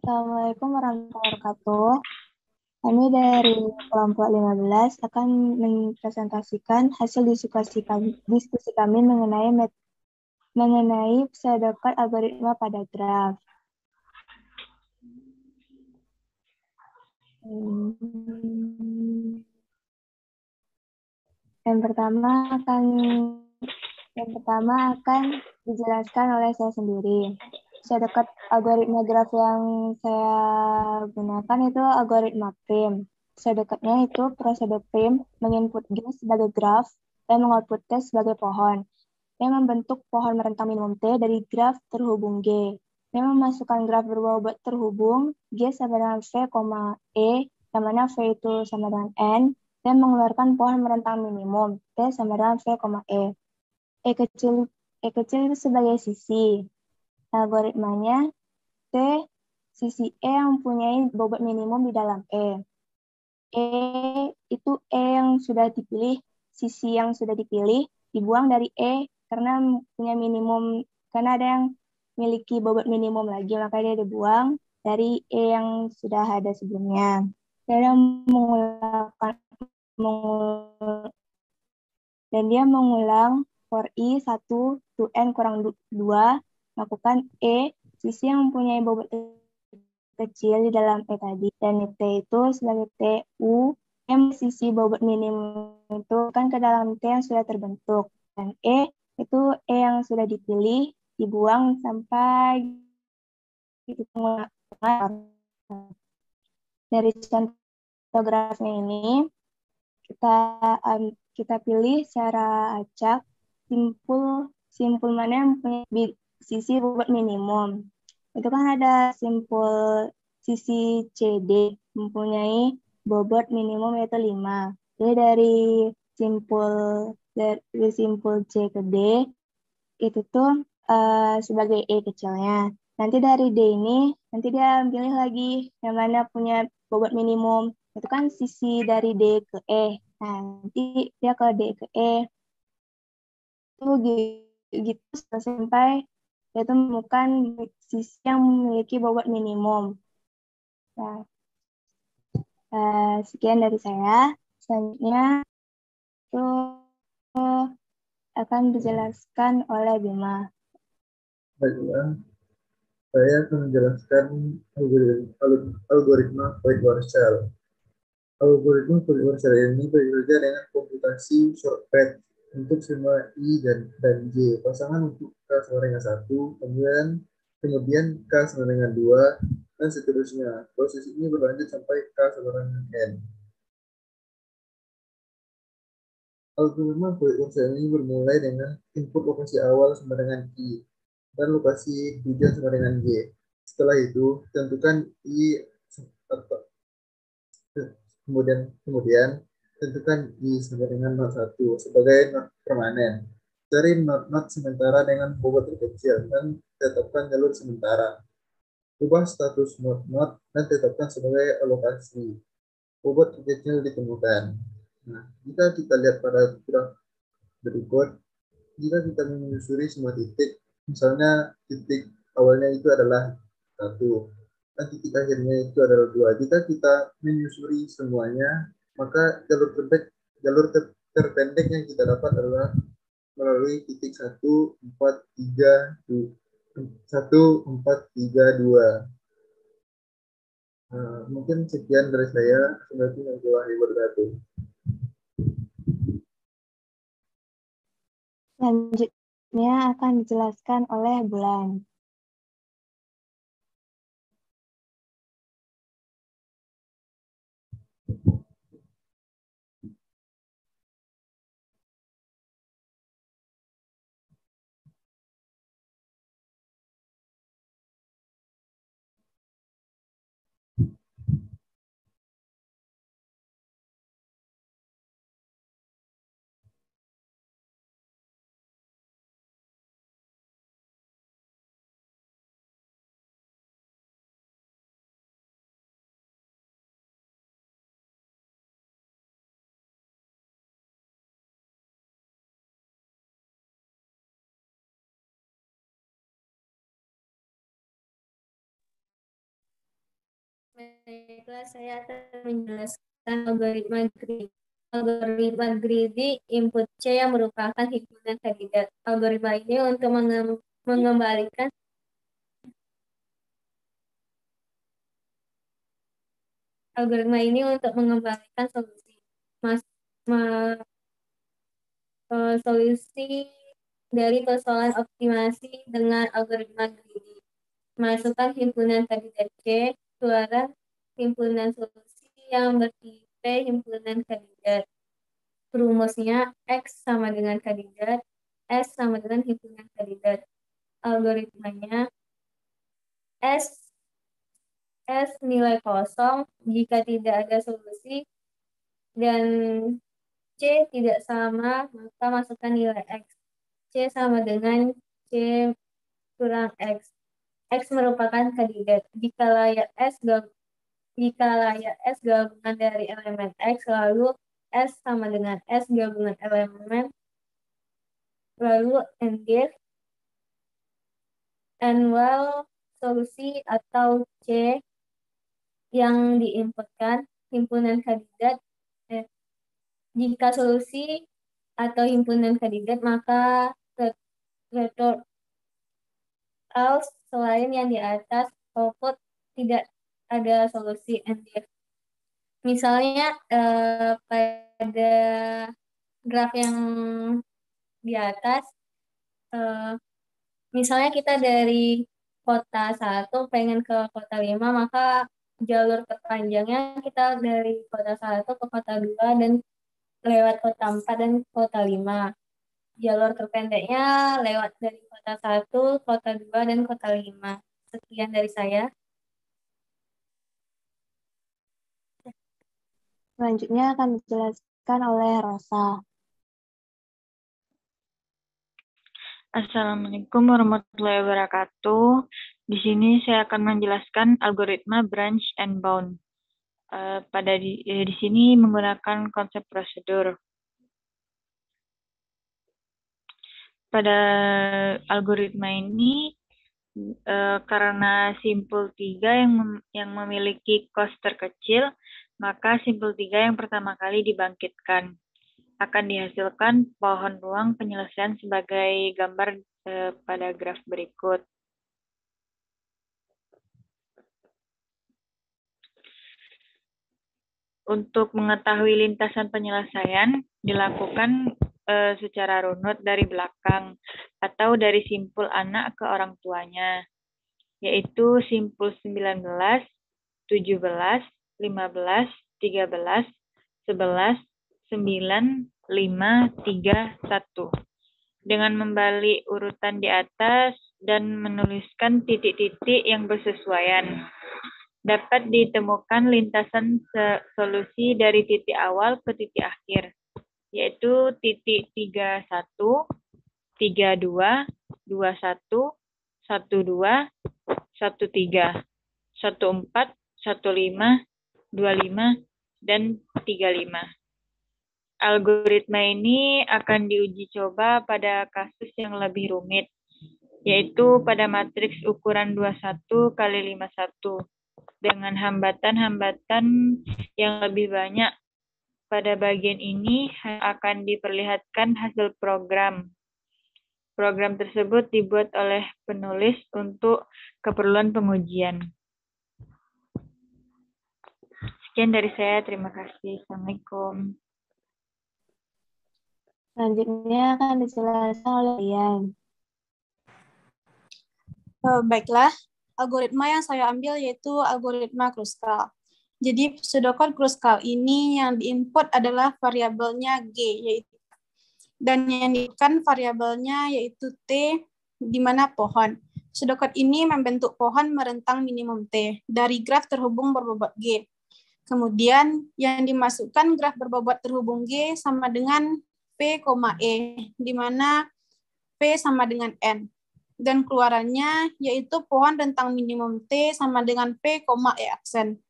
Assalamualaikum warahmatullahi wabarakatuh. Kami dari kelompok 15 akan mempresentasikan hasil diskusi kami mengenai pseudocode algoritma pada graf. Hmm, Yang pertama akan yang pertama akan dijelaskan oleh saya sendiri. Pseudocode algoritma graf yang saya gunakan itu algoritma prim. Pseudocode-nya itu prosedur prim menginput G sebagai graf dan mengoutput T sebagai pohon. Yang membentuk pohon merentang minimum T dari graf terhubung G. Yang memasukkan graf berbobot terhubung G sama dengan V, E, yang mana V itu sama dengan N, dan mengeluarkan pohon merentang minimum T sama dengan V, E. E kecil, E kecil itu sebagai sisi. Algoritmanya T, sisi E yang mempunyai bobot minimum di dalam E. E itu E yang sudah dipilih, sisi yang sudah dipilih, dibuang dari E karena punya minimum, karena ada yang memiliki bobot minimum lagi, maka dia dibuang dari E yang sudah ada sebelumnya. Dan dia mengulang for I 1 to N kurang 2, lakukan E, sisi yang mempunyai bobot kecil di dalam E tadi, dan T itu sebagai T, U, M sisi bobot minimum itu kan ke dalam T yang sudah terbentuk, dan E itu E yang sudah dipilih, dibuang sampai itu dari contoh grafnya ini kita kita pilih secara acak simpul simpul mana yang punya sisi bobot minimum. Itu kan ada simpul sisi CD mempunyai bobot minimum yaitu 5. Jadi simpul dari simpul C ke D itu tuh sebagai E kecilnya. Nanti dari D ini, nanti dia pilih lagi yang mana punya bobot minimum. Itu kan sisi dari D ke E. Nah, nanti dia ke D ke E. Itu gitu sampai dia tuh menemukan sisi yang memiliki bobot minimum. Nah, sekian dari saya. Selanjutnya itu akan dijelaskan oleh Bima. Baiklah, saya akan menjelaskan algoritma Voigt-Warshall. Algoritma Voigt-Warshall ini bekerja dengan komputasi shortcut untuk semua I dan J. Pasangan untuk K sama dengan 1, kemudian K sama dengan 2, dan seterusnya. Proses ini berlanjut sampai K sama dengan N. Algoritma Voigt-Warshall ini bermulai dengan input lokasi awal sama dengan I dan lokasi tujuan sama dengan J. Setelah itu, tentukan I kemudian tentukan I sama dengan not 1 sebagai not permanen. Cari not sementara dengan bobot terkecil dan tetapkan jalur sementara. Ubah status not dan tetapkan sebagai alokasi. Bobot terkecil ditemukan. Nah, jika kita lihat pada graf berikut, jika kita menyusuri semua titik, misalnya titik awalnya itu adalah 1, dan titik akhirnya itu adalah 2. Jika kita menyusuri semuanya, maka terpendek yang kita dapat adalah melalui titik 1, 4, 3, 2. Mungkin sekian dari saya. Assalamualaikum warahmatullahi wabarakatuh. Selanjutnya akan dijelaskan oleh Bulan. Baiklah, saya akan menjelaskan algoritma greedy input C yang merupakan himpunan kandidat. Algoritma ini untuk mengembalikan solusi. Solusi dari persoalan optimasi dengan algoritma greedy. Masukkan himpunan kandidat C, keluarkan himpunan solusi yang bertipe himpunan kandidat. Rumusnya X sama dengan kandidat, S sama dengan himpunan kandidat. Algoritmanya S nilai kosong jika tidak ada solusi dan C tidak sama, maka masukkan nilai X. C sama dengan C kurang X. X merupakan kandidat. Jika layak S gabungan dari elemen X, lalu S sama dengan S gabungan elemen, lalu well solusi atau C yang diinputkan himpunan kandidat. Jika solusi atau himpunan kandidat, maka return else selain yang di atas, output tidak ada solusi NDF. Misalnya pada graf yang di atas, misalnya kita dari kota 1 pengen ke kota 5, maka jalur terpanjangnya kita dari kota 1 ke kota 2 dan lewat kota 4 dan kota 5. Jalur terpendeknya lewat dari kota 1, kota 2, dan kota 5. Sekian dari saya. Selanjutnya akan dijelaskan oleh Rosa. Assalamualaikum warahmatullahi wabarakatuh. Di sini saya akan menjelaskan algoritma branch and bound. Di sini menggunakan konsep prosedur. Pada algoritma ini, karena simpul 3 yang memiliki cost terkecil, maka simpul 3 yang pertama kali dibangkitkan. Akan dihasilkan pohon ruang penyelesaian sebagai gambar pada graf berikut. Untuk mengetahui lintasan penyelesaian, dilakukan secara runut dari belakang atau dari simpul anak ke orang tuanya, yaitu simpul 19, 17, 15, 13, 11, 9, 5, 3, 1. Dengan membalik urutan di atas dan menuliskan titik-titik yang bersesuaian, dapat ditemukan lintasan solusi dari titik awal ke titik akhir, yaitu titik 31, 32, 21, 12, 13, 14, 15, 25, dan 35. Algoritma ini akan diuji coba pada kasus yang lebih rumit, yaitu pada matriks ukuran 21 kali 51, dengan hambatan-hambatan yang lebih banyak. Pada bagian ini akan diperlihatkan hasil program. Program tersebut dibuat oleh penulis untuk keperluan pengujian. Sekian dari saya, terima kasih. Assalamualaikum. Selanjutnya akan dijelaskan oleh Ian. Baiklah, algoritma yang saya ambil yaitu algoritma Kruskal. Jadi pseudocode Kruskal ini yang diinput adalah variabelnya G, dan yang diinputkan variabelnya yaitu T, di mana pohon. Pseudocode ini membentuk pohon merentang minimum T dari graf terhubung berbobot G. Kemudian yang dimasukkan graf berbobot terhubung G sama dengan P, E, di mana P sama dengan N. Dan keluarannya yaitu pohon rentang minimum T sama dengan P, E aksen.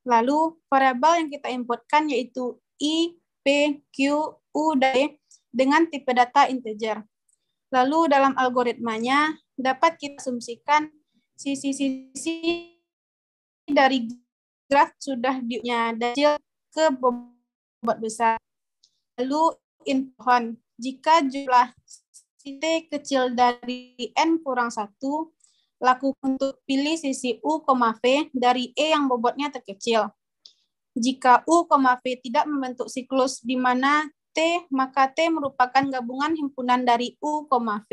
Lalu variabel yang kita inputkan yaitu I, P, Q, U, D dengan tipe data integer. Lalu dalam algoritmanya dapat kita asumsikan sisi-sisi dari graf sudah dinya kecil ke bobot besar. Lalu in pohon, jika jumlah T kecil dari N kurang 1, lakukan untuk pilih sisi U, V dari E yang bobotnya terkecil. Jika U, V tidak membentuk siklus di mana T, maka T merupakan gabungan himpunan dari U, V.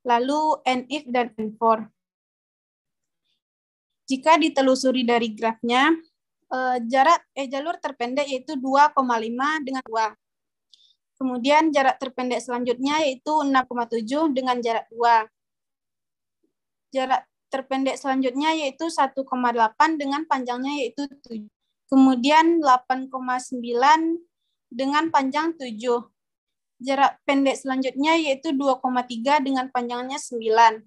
Lalu N-if dan N4. Jika ditelusuri dari grafnya, jalur terpendek yaitu 2,5 dengan 2. Kemudian jarak terpendek selanjutnya yaitu 6,7 dengan jarak 2. Jarak terpendek selanjutnya yaitu 1,8 dengan panjangnya yaitu 7. Kemudian 8,9 dengan panjang 7. Jarak pendek selanjutnya yaitu 2,3 dengan panjangnya 9.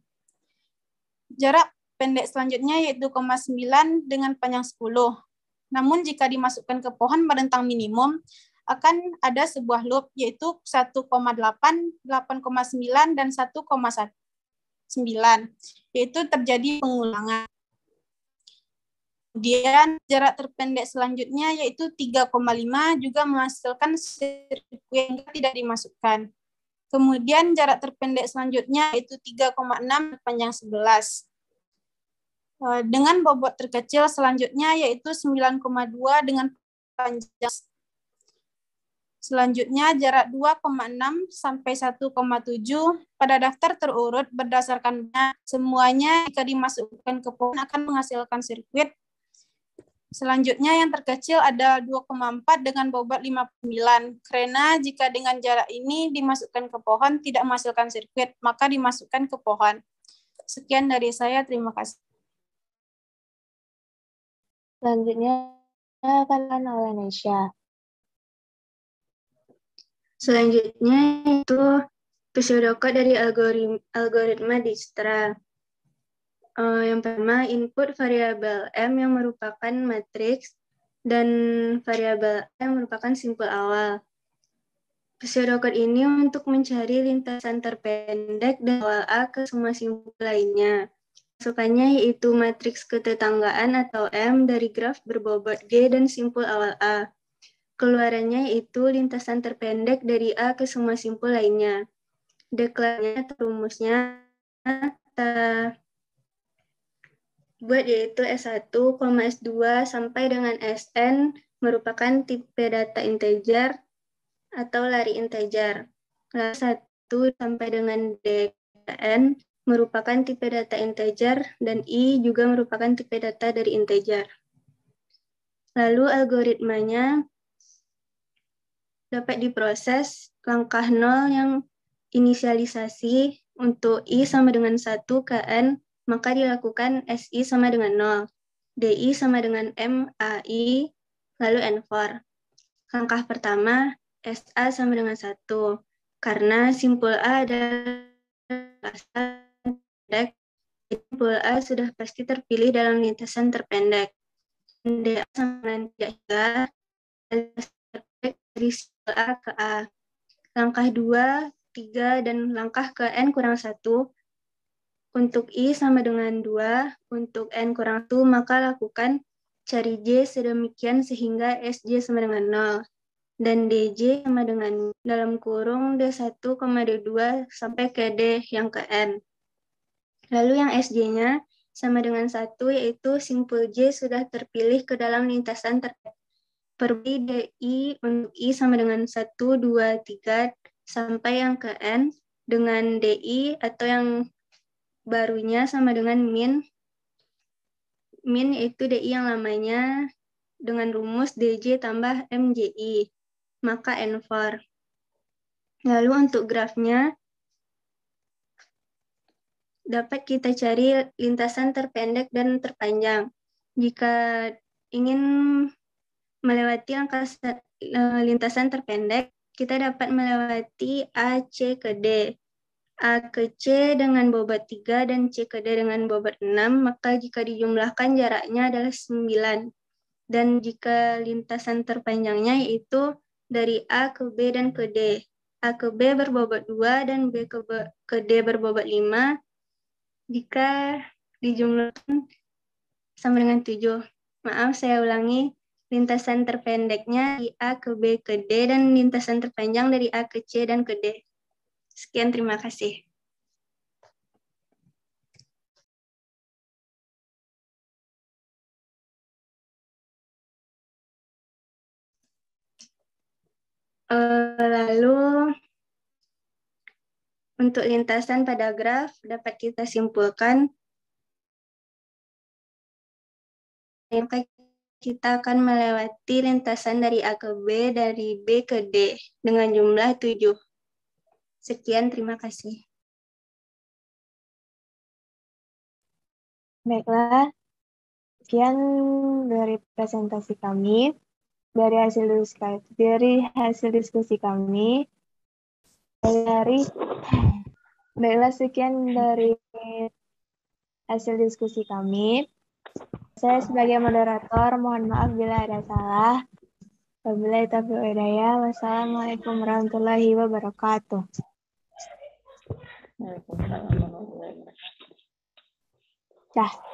Jarak pendek selanjutnya yaitu 2,9 dengan panjang 10. Namun jika dimasukkan ke pohon merentang minimum, akan ada sebuah loop yaitu 1,8, 8,9, dan 1,9, yaitu terjadi pengulangan. Kemudian jarak terpendek selanjutnya yaitu 3,5 juga menghasilkan sirkuit yang tidak dimasukkan. Kemudian jarak terpendek selanjutnya yaitu 3,6 panjang 11. Dengan bobot terkecil selanjutnya yaitu 9,2 dengan panjang. Selanjutnya jarak 2,6 sampai 1,7 pada daftar terurut berdasarkan semuanya jika dimasukkan ke pohon akan menghasilkan sirkuit. Selanjutnya yang terkecil ada 2,4 dengan bobot 59. Karena jika dengan jarak ini dimasukkan ke pohon tidak menghasilkan sirkuit, maka dimasukkan ke pohon. Sekian dari saya, terima kasih. Selanjutnya akan oleh Nesya. Selanjutnya itu pseudocode dari algoritma Dijkstra. Yang pertama, input variabel M yang merupakan matriks dan variabel A yang merupakan simpul awal. Pseudocode ini untuk mencari lintasan terpendek dari awal A ke semua simpul lainnya. Masukannya yaitu matriks ketetanggaan atau M dari graf berbobot G dan simpul awal A. Keluarannya yaitu lintasan terpendek dari A ke semua simpul lainnya. Deklarasinya atau rumusnya kita buat yaitu S1, S2 sampai dengan Sn merupakan tipe data integer atau lari integer. Lalu 1 sampai dengan Dn merupakan tipe data integer dan I juga merupakan tipe data dari integer. Lalu algoritmanya dapat diproses langkah 0 yang inisialisasi untuk I sama dengan 1 ke N, maka dilakukan SI sama dengan 0, DI sama dengan MAI, lalu N4. Langkah pertama, SA sama dengan 1, karena simpul A adalah pendek, simpul A sudah pasti terpilih dalam lintasan terpendek. DA sama dengan 3 dari simpul A ke A. Langkah 2, 3, dan langkah ke N kurang 1. Untuk I sama dengan 2, untuk N kurang 1, maka lakukan cari J sedemikian sehingga SJ sama dengan 0. Dan DJ sama dengan dalam kurung D1, D2 sampai ke D yang ke N. Lalu yang SJ-nya sama dengan 1, yaitu simpul J sudah terpilih ke dalam lintasan terpendek. Pergi DI untuk I sama dengan 1, 2, 3, sampai yang ke N dengan DI atau yang barunya sama dengan min. Min itu DI yang lamanya dengan rumus DJ tambah MJI, maka N4. Lalu untuk grafnya, dapat kita cari lintasan terpendek dan terpanjang. Jika ingin melewati lintasan terpendek, kita dapat melewati A, C ke D. A ke C dengan bobot 3 dan C ke D dengan bobot 6, maka jika dijumlahkan jaraknya adalah 9. Dan jika lintasan terpanjangnya yaitu dari A ke B dan ke D. A ke B berbobot 2 dan B ke D berbobot 5. Jika dijumlahkan sama dengan 7. Maaf, saya ulangi. Lintasan terpendeknya dari A ke B ke D dan lintasan terpanjang dari A ke C dan ke D. Sekian, terima kasih. Lalu untuk lintasan pada graf dapat kita simpulkan maka kita akan melewati lintasan dari A ke B, dari B ke D dengan jumlah 7. Sekian, terima kasih. Baiklah, sekian dari presentasi kami. Dari hasil diskusi kami. Baiklah, sekian dari hasil diskusi kami. Saya sebagai moderator mohon maaf bila ada salah. Wabillahi taufiq wal hidayah. Wassalamualaikum warahmatullahi wabarakatuh. Waalaikumsalam warahmatullahi wabarakatuh. Dah.